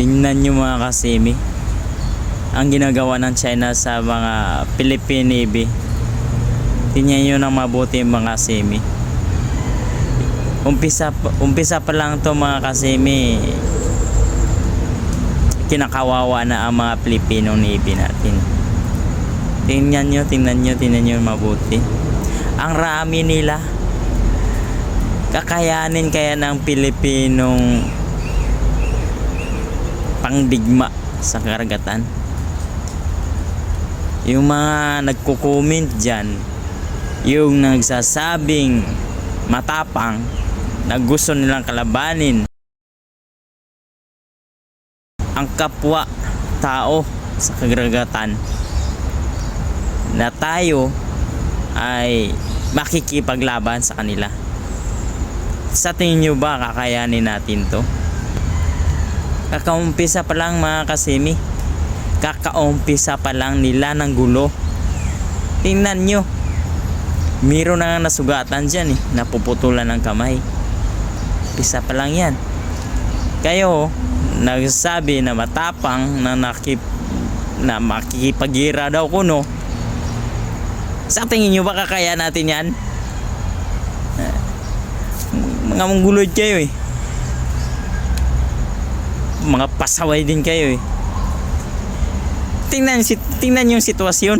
Tingnan nyo mga kasimi ang ginagawa ng China sa mga Philippine Navy. Tingnan nyo ng mabuti mga kasimi. Umpisa pa lang to mga kasimi, kinakawawa na ang mga Filipino Navy natin. Tingnan nyo mabuti. Ang rami nila. Kakayanin kaya ng Pilipinong pangdigma sa karagatan? Yung mga nagko-comment dyan, yung nagsasabing matapang na gusto nilang kalabanin ang kapwa tao sa karagatan, na tayo ay makikipaglaban sa kanila. Sa tingin nyo ba kakayanin natin to? Kakaumpisa pa lang mga kasimi, kakaumpisa pa lang nila ng gulo. Tingnan nyo, meron na nga nasugatan dyan napuputulan ng kamay. Umpisa pa lang yan. Kayo nagsasabi na matapang, na makikipagira daw kuno. Sa tingin nyo ba kakaya natin yan? Mga mangguloy kayo mga pasaway din kayo Tingnan yung sitwasyon.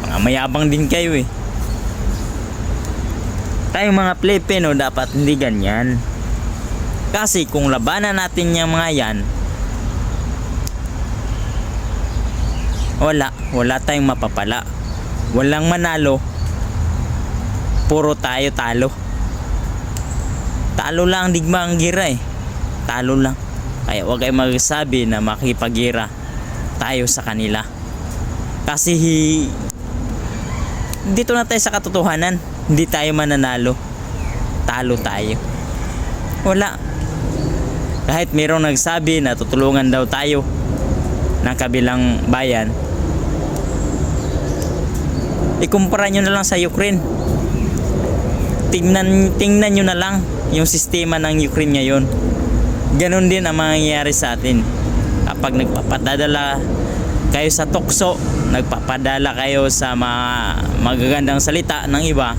Mga mayabang din kayo Tayong mga Pilipino dapat hindi ganyan. Kasi kung labanan natin yung mga yan, wala tayong mapapala. Walang manalo. Puro tayo talo. Talo lang digma ang gira Talo lang. Kaya huwag kayo magsabi na makipagira tayo sa kanila. Kasi dito na tayo sa katotohanan. Hindi tayo mananalo. Talo tayo. Wala. Kahit mayroong nagsabi na tutulungan daw tayo ng kabilang bayan, ikumpara nyo na lang sa Ukraine. Tingnan nyo na lang yung sistema ng Ukraine ngayon. Ganon din ang mangyayari sa atin. Kapag nagpapadala kayo sa tukso, nagpapadala kayo sa mga magagandang salita ng iba,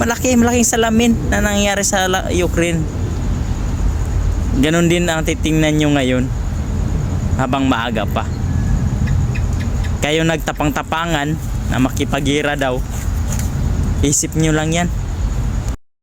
malaking salamin na nangyayari sa Ukraine. Ganon din ang titingnan nyo ngayon habang maaga pa. Kayo nagtapang-tapangan na makipagira daw, isip nyo lang yan.